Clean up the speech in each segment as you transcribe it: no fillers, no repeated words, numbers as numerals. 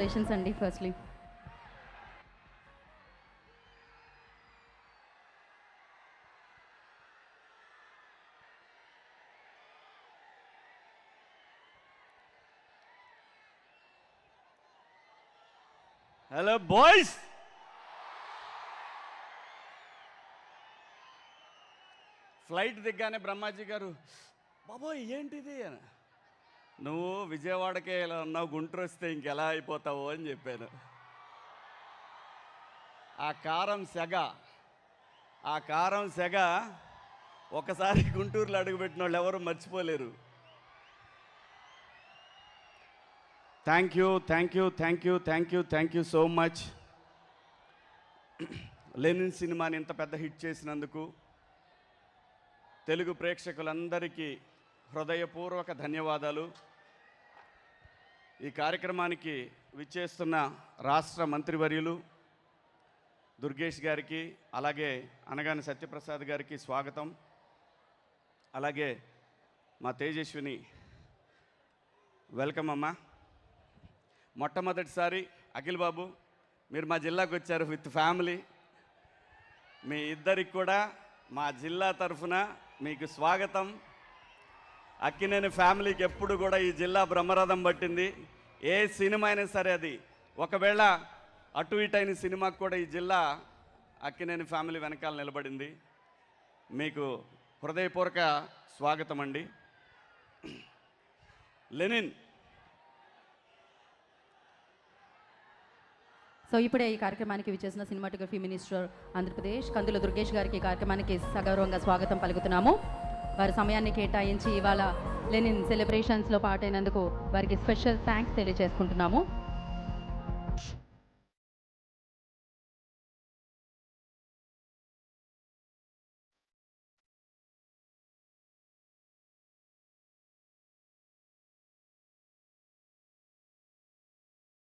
Congratulations అండి firstly. Hello boys, flight దిగ్గానే బ్రహ్మాజీ గారు బాబోయ్ ఏంటిది అని, నువ్వు విజయవాడకే ఇలా ఉన్నావు, గుంటూరు వస్తే ఇంకెలా అయిపోతావు అని చెప్పాను. ఆ కారం సెగ ఒకసారి గుంటూరులో అడుగుపెట్టిన వాళ్ళు ఎవరు మర్చిపోలేరు. Thank you so much. Lenin సినిమాని ఇంత పెద్ద హిట్ చేసినందుకు తెలుగు ప్రేక్షకులందరికీ హృదయపూర్వక ధన్యవాదాలు. ఈ కార్యక్రమానికి విచ్చేస్తున్న రాష్ట్ర మంత్రివర్యులు దుర్గేష్ గారికి, అలాగే అనగాని సత్యప్రసాద్ గారికి స్వాగతం. అలాగే మా తేజస్విని, వెల్కమ్ అమ్మా. మొట్టమొదటిసారి అఖిల్ బాబు మీరు మా జిల్లాకు వచ్చారు విత్ ఫ్యామిలీ. మీ ఇద్దరికి కూడా మా జిల్లా తరఫున మీకు స్వాగతం. అక్కినేని ఫ్యామిలీకి ఎప్పుడు కూడా ఈ జిల్లా బ్రహ్మరథం పట్టింది. ఏ సినిమా అయినా సరే, అది ఒకవేళ అటు ఇటు అయిన సినిమాకు కూడా ఈ జిల్లా అక్కినేని ఫ్యామిలీ వెనకాల నిలబడింది. మీకు హృదయపూర్వక స్వాగతం అండి. లెనిన్. సో ఇప్పుడే ఈ కార్యక్రమానికి విచ్చేసిన సినిమాటోగ్రఫీ మినిస్టర్ ఆంధ్రప్రదేశ్ కందుల దుర్గేష్ గారికి ఈ కార్యక్రమానికి సగౌరవంగా స్వాగతం పలుకుతున్నాము. వారి సమయాన్ని కేటాయించి ఇవాళ లెనిన్ సెలబ్రేషన్స్లో పాటైనందుకు వారికి స్పెషల్ థ్యాంక్స్ తెలియజేసుకుంటున్నాము.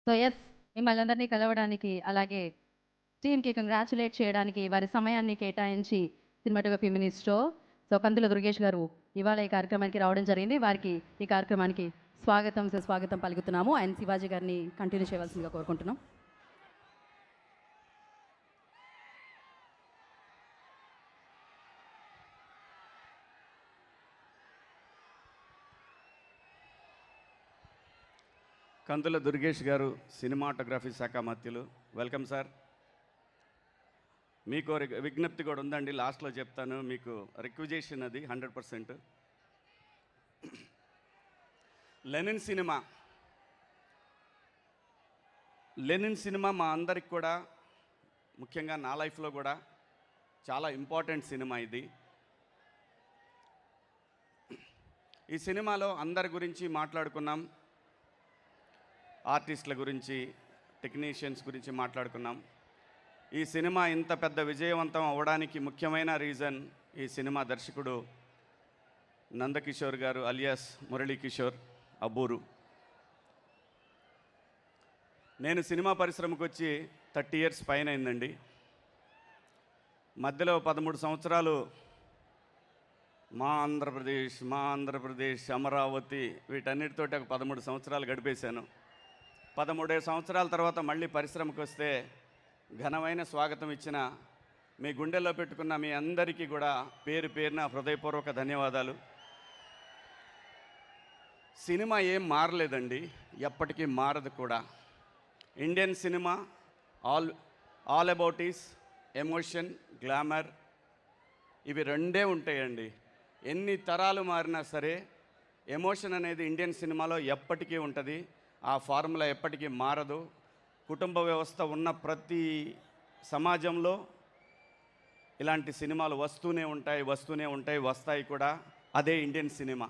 సో ఎస్, మిమ్మల్ని అందరినీ కలవడానికి, అలాగే టీమ్కి కంగ్రాచులేట్ చేయడానికి వారి సమయాన్ని కేటాయించి సినిమాటోగ్రఫీ మినిస్టర్ కందుల దుర్గేష్ గారు ఇవాళ ఈ కార్యక్రమానికి రావడం జరిగింది. వారికి ఈ కార్యక్రమానికి స్వాగతం పలుకుతున్నాము. అండ్ శివాజీ గారిని కంటిన్యూ చేయవలసిందిగా కోరుకుంటున్నాం. కందుల దుర్గేష్ గారు సినిమాటోగ్రఫీ శాఖ మంత్రులు, వెల్కమ్ సార్. మీకు విజ్ఞప్తి కూడా ఉందండి, లాస్ట్లో చెప్తాను. మీకు రిక్విజేషన్ అది 100%. లెనిన్ సినిమా మా అందరికి కూడా, ముఖ్యంగా నా లైఫ్లో కూడా చాలా ఇంపార్టెంట్ సినిమా ఇది. ఈ సినిమాలో అందరి గురించి మాట్లాడుకున్నాం, ఆర్టిస్టుల గురించి, టెక్నీషియన్స్ గురించి మాట్లాడుకున్నాం. ఈ సినిమా ఇంత పెద్ద విజయవంతం అవ్వడానికి ముఖ్యమైన రీజన్ ఈ సినిమా దర్శకుడు నందకిషోర్ గారు అలియాస్ మురళీకిషోర్ అబ్బూరు. నేను సినిమా పరిశ్రమకు వచ్చి 30 years పైన అయిందండి. మధ్యలో 13 సంవత్సరాలు మా ఆంధ్రప్రదేశ్, అమరావతి, వీటన్నిటితోటి ఒక 13 సంవత్సరాలు గడిపేశాను. 13 సంవత్సరాల తర్వాత మళ్ళీ పరిశ్రమకు వస్తే ఘనమైన స్వాగతం ఇచ్చిన మీ గుండెల్లో పెట్టుకున్న మీ అందరికీ కూడా పేరు పేరున హృదయపూర్వక ధన్యవాదాలు. సినిమా ఏం మారలేదండి, ఎప్పటికీ మారదు కూడా. Indian cinema all about is emotion, glamour, ఇవి రెండే ఉంటాయండి. ఎన్ని తరాలు మారినా సరే ఎమోషన్ అనేది ఇండియన్ సినిమాలో ఎప్పటికీ ఉంటుంది. ఆ ఫార్ములా ఎప్పటికీ మారదు. కుటుంబ వ్యవస్థ ఉన్న ప్రతి సమాజంలో ఇలాంటి సినిమాలు వస్తూనే ఉంటాయి, వస్తాయి కూడా. అదే ఇండియన్ సినిమా.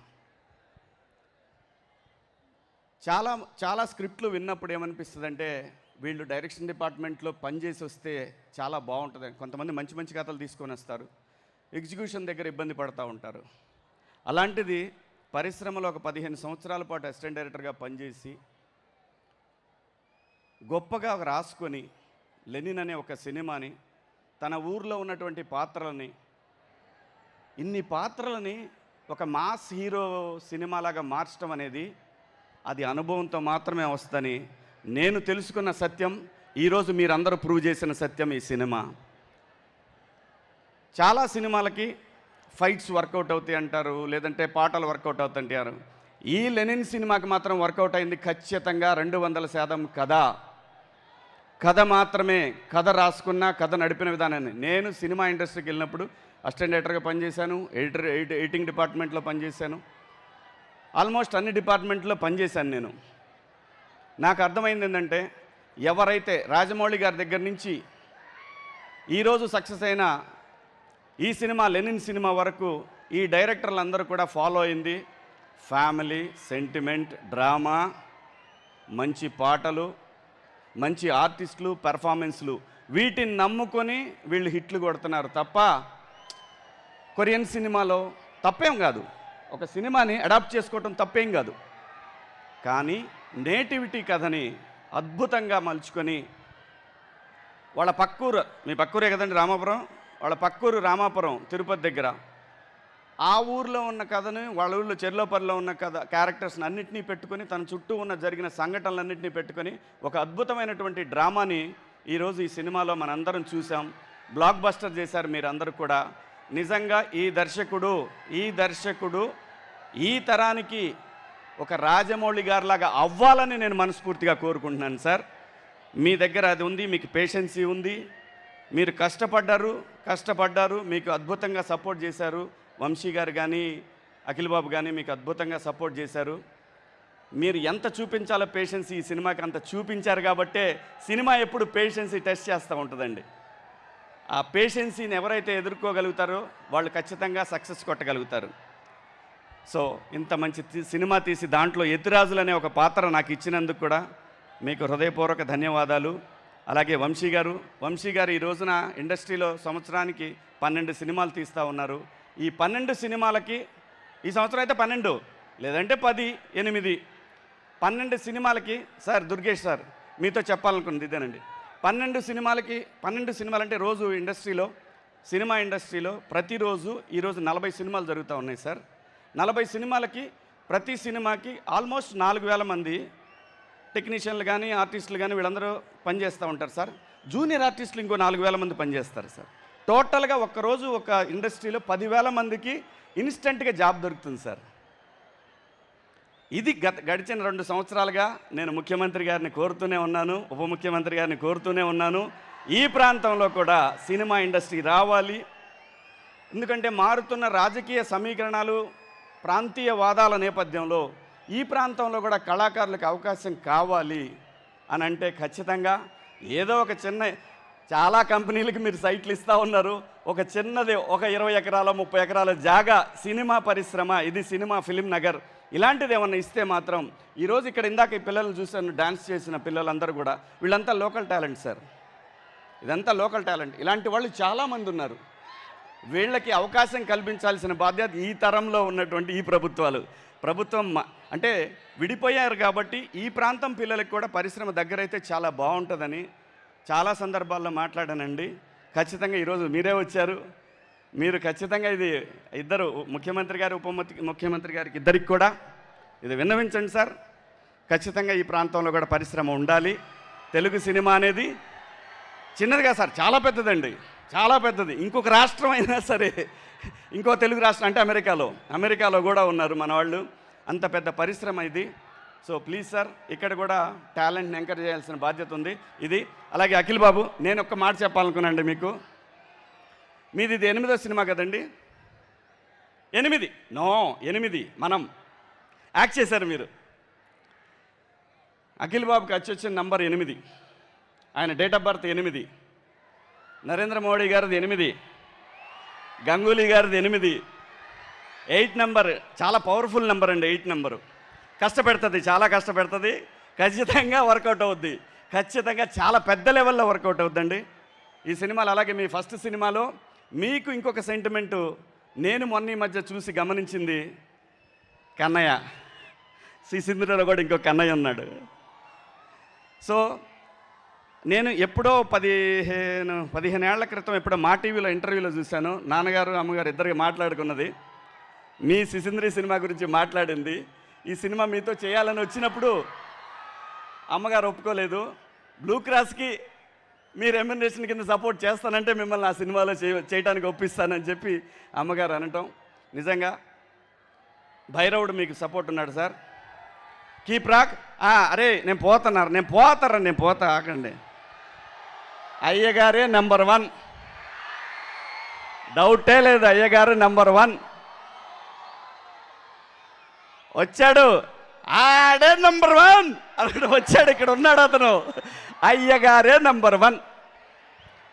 చాలా స్క్రిప్ట్లు విన్నప్పుడు ఏమనిపిస్తుందంటే, వీళ్ళు డైరెక్షన్ డిపార్ట్మెంట్లో పనిచేసి వస్తే చాలా బాగుంటుంది. కొంతమంది మంచి మంచి కథలు తీసుకొని వస్తారు, ఎగ్జిక్యూషన్ దగ్గర ఇబ్బంది పడుతూ ఉంటారు. అలాంటిది పరిశ్రమలో ఒక 15 సంవత్సరాల పాటు అసిస్టెంట్ డైరెక్టర్గా పనిచేసి గొప్పగా రాసుకొని లెనిన్ అనే ఒక సినిమాని, తన ఊర్లో ఉన్నటువంటి పాత్రలని, ఇన్ని పాత్రలని ఒక మాస్ హీరో సినిమాలాగా మార్చడం అనేది అది అనుభవంతో మాత్రమే వస్తుందని నేను తెలుసుకున్న సత్యం, ఈరోజు మీరందరూ ప్రూవ్ చేసిన సత్యం ఈ సినిమా. చాలా సినిమాలకి ఫైట్స్ వర్కౌట్ అవుతాయి అంటారు, లేదంటే పాటలు వర్కౌట్ అవుతాయంటారు. ఈ లెనిన్ సినిమాకి మాత్రం వర్కౌట్ అయింది ఖచ్చితంగా 200% కథ మాత్రమే. కథ రాసుకున్న, కథ నడిపిన విధానాన్ని. నేను సినిమా ఇండస్ట్రీకి వెళ్ళినప్పుడు అసిస్టెంట్ డైరెక్టర్గా పనిచేశాను, ఎడిటింగ్ డిపార్ట్మెంట్లో పనిచేశాను, ఆల్మోస్ట్ అన్ని డిపార్ట్మెంట్లో పనిచేశాను నేను. నాకు అర్థమైంది ఏంటంటే, ఎవరైతే రాజమౌళి గారి దగ్గర నుంచి ఈరోజు సక్సెస్ అయిన ఈ సినిమా లెనిన్ సినిమా వరకు ఈ డైరెక్టర్లందరూ కూడా ఫాలో అయింది ఫ్యామిలీ, సెంటిమెంట్, డ్రామా, మంచి పాటలు, మంచి ఆర్టిస్టులు, పెర్ఫార్మెన్స్లు. వీటిని నమ్ముకొని వీళ్ళు హిట్లు కొడుతున్నారు తప్ప కొరియన్ సినిమాలో తప్పేం కాదు. ఒక సినిమాని అడాప్ట్ చేసుకోవటం తప్పేం కాదు. కానీ నేటివిటీ కథని అద్భుతంగా మలుచుకొని వాళ్ళ పక్కూరు, మీ పక్కూరే కదండి రామాపురం, వాళ్ళ పక్కూరు రామాపురం తిరుపతి దగ్గర, ఆ ఊర్లో ఉన్న కథని, వాళ్ళ ఊళ్ళో చెర్లోపల్లిలో ఉన్న కథ క్యారెక్టర్స్ని అన్నింటినీ పెట్టుకొని, తన చుట్టూ ఉన్న జరిగిన సంఘటనలన్నింటినీ పెట్టుకొని ఒక అద్భుతమైనటువంటి డ్రామాని ఈరోజు ఈ సినిమాలో మనందరం చూసాం. బ్లాక్ బస్టర్ చేశారు మీరందరూ కూడా. నిజంగా ఈ దర్శకుడు ఈ తరానికి ఒక రాజమౌళి గారిలాగా అవ్వాలని నేను మనస్ఫూర్తిగా కోరుకుంటున్నాను సార్. మీ దగ్గర అది ఉంది, మీకు పేషెన్సీ ఉంది, మీరు కష్టపడ్డారు, మీకు అద్భుతంగా సపోర్ట్ చేశారు. వంశీ గారు కానీ, అఖిల్ బాబు కానీ మీకు అద్భుతంగా సపోర్ట్ చేశారు. మీరు ఎంత చూపించాలో పేషెన్సీ ఈ సినిమాకి అంత చూపించారు కాబట్టే సినిమా ఎప్పుడు పేషెన్సీ టెస్ట్ చేస్తూ ఉంటుందండి. ఆ పేషెన్సీని ఎవరైతే ఎదుర్కోగలుగుతారో వాళ్ళు ఖచ్చితంగా సక్సెస్ కొట్టగలుగుతారు. సో ఇంత మంచి సినిమా తీసి దాంట్లో యతిరాజులు అనే ఒక పాత్ర నాకు ఇచ్చినందుకు కూడా మీకు హృదయపూర్వక ధన్యవాదాలు. అలాగే వంశీ గారు ఈ రోజున ఇండస్ట్రీలో సంవత్సరానికి 12 సినిమాలు తీస్తూ ఉన్నారు. ఈ 12 సినిమాలకి ఈ సంవత్సరం అయితే 12, లేదంటే 10, 8, 12 సినిమాలకి సార్ దుర్గేష్ సార్ మీతో చెప్పాలనుకున్నది ఇదేనండి. 12 సినిమాలు అంటే రోజు సినిమా ఇండస్ట్రీలో ప్రతిరోజు ఈరోజు 40 సినిమాలు జరుగుతూ ఉన్నాయి సార్. 40 సినిమాలకి ప్రతి సినిమాకి ఆల్మోస్ట్ 4000 మంది టెక్నీషియన్లు కానీ, ఆర్టిస్టులు కానీ వీళ్ళందరూ పనిచేస్తూ ఉంటారు సార్. జూనియర్ ఆర్టిస్టులు ఇంకో 4000 మంది పనిచేస్తారు సార్. టోటల్గా ఒక్కరోజు ఒక ఇండస్ట్రీలో 10,000 మందికి ఇన్స్టెంట్గా జాబ్ దొరుకుతుంది సార్. ఇది గడిచిన 2 సంవత్సరాలుగా నేను ముఖ్యమంత్రి గారిని కోరుతూనే ఉన్నాను, ఉప ముఖ్యమంత్రి గారిని కోరుతూనే ఉన్నాను. ఈ ప్రాంతంలో కూడా సినిమా ఇండస్ట్రీ రావాలి. ఎందుకంటే మారుతున్న రాజకీయ సమీకరణాలు, ప్రాంతీయ వాదాల నేపథ్యంలో ఈ ప్రాంతంలో కూడా కళాకారులకు అవకాశం కావాలి అని అంటే ఖచ్చితంగా ఏదో ఒక చాలా కంపెనీలకు మీరు సైట్లు ఇస్తూ ఉన్నారు. ఒక చిన్నది, ఒక 20 ఎకరాల 30 ఎకరాల జాగా సినిమా పరిశ్రమ, ఇది సినిమా ఫిలిం నగర్, ఇలాంటిది ఏమన్నా ఇస్తే మాత్రం ఈరోజు ఇక్కడ ఇందాక ఈ పిల్లలు చూశాను, డ్యాన్స్ చేసిన పిల్లలందరూ కూడా వీళ్ళంతా లోకల్ టాలెంట్ సార్. ఇదంతా లోకల్ టాలెంట్. ఇలాంటి వాళ్ళు చాలామంది ఉన్నారు. వీళ్ళకి అవకాశం కల్పించాల్సిన బాధ్యత ఈ తరంలో ఉన్నటువంటి ఈ ప్రభుత్వం అంటే విడిపోయారు కాబట్టి ఈ ప్రాంతం పిల్లలకు కూడా పరిశ్రమ దగ్గరైతే చాలా బాగుంటుందని చాలా సందర్భాల్లో మాట్లాడానండి. ఖచ్చితంగా ఈరోజు మీరే వచ్చారు. మీరు ఖచ్చితంగా ఇది ఇద్దరు ముఖ్యమంత్రి గారు, ఉప ముఖ్యమంత్రి గారికి ఇద్దరికి కూడా ఇది విన్నవించండి సార్. ఖచ్చితంగా ఈ ప్రాంతంలో కూడా పరిశ్రమ ఉండాలి. తెలుగు సినిమా అనేది చిన్నదిగా సార్, చాలా పెద్దదండి, చాలా పెద్దది. ఇంకొక రాష్ట్రం అయినా సరే, ఇంకో తెలుగు రాష్ట్రం అంటే అమెరికాలో కూడా ఉన్నారు మన వాళ్ళు. అంత పెద్ద పరిశ్రమ ఇది. సో ప్లీజ్ సార్, ఇక్కడ కూడా టాలెంట్ని ఎంకరేజ్ చేయాల్సిన బాధ్యత ఉంది. ఇది అలాగే అఖిల్ బాబు, నేను ఒక్క మాట చెప్పాలనుకున్నానండి మీకు. మీది ఇది 8వ సినిమా కదండి? 8 మనం యాక్ట్ చేశారు మీరు. అఖిల్ బాబుకి వచ్చిన నంబర్ 8, ఆయన date of birth 8, Narendra Modi గారిది 8, గంగూలీ గారిది 8 నెంబర్. చాలా పవర్ఫుల్ నెంబర్ అండి 8 నెంబరు. కష్టపెడుతుంది, చాలా కష్టపెడుతుంది. ఖచ్చితంగా వర్కౌట్ అవుద్ది, ఖచ్చితంగా చాలా పెద్ద లెవెల్లో వర్కౌట్ అవుద్దండి ఈ సినిమాలు. అలాగే మీ ఫస్ట్ సినిమాలో మీకు ఇంకొక సెంటిమెంటు నేను మొన్న ఈ మధ్య చూసి గమనించింది, కన్నయ్య, శ్రీసింధులో కూడా ఇంకో కన్నయ్య ఉన్నాడు. సో నేను ఎప్పుడో 15 ఏళ్ల క్రితం ఎప్పుడో మా టీవీలో ఇంటర్వ్యూలో చూశాను. నాన్నగారు అమ్మగారు ఇద్దరికి మాట్లాడుకున్నది, మీ సిసింద్రి సినిమా గురించి మాట్లాడింది. ఈ సినిమా మీతో చేయాలని వచ్చినప్పుడు అమ్మగారు ఒప్పుకోలేదు. బ్లూ క్రాస్కి మీ రెమ్యునరేషన్ కింద సపోర్ట్ చేస్తానంటే మిమ్మల్ని ఆ సినిమాలో చేయడానికి ఒప్పిస్తానని చెప్పి అమ్మగారు అనటం. నిజంగా భైరవుడు మీకు సపోర్ట్ ఉన్నాడు సార్. Keep rock. అరే నేను పోతా ఆకండి. అయ్యగారే నెంబర్ 1, డౌటే లేదు. అయ్యగారు నెంబర్ 1 వచ్చాడు. ఆడే నెంబర్ 1 అతడు వచ్చాడు. ఇక్కడ ఉన్నాడు అతను. అయ్యగారే number 1.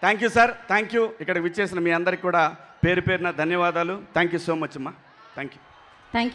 Thank you sir, thank you. ఇక్కడికి విచ్చేసిన మీ అందరికి కూడా పేరు పేరున ధన్యవాదాలు. థ్యాంక్ యూ సో మచ్ అమ్మా. Thank you.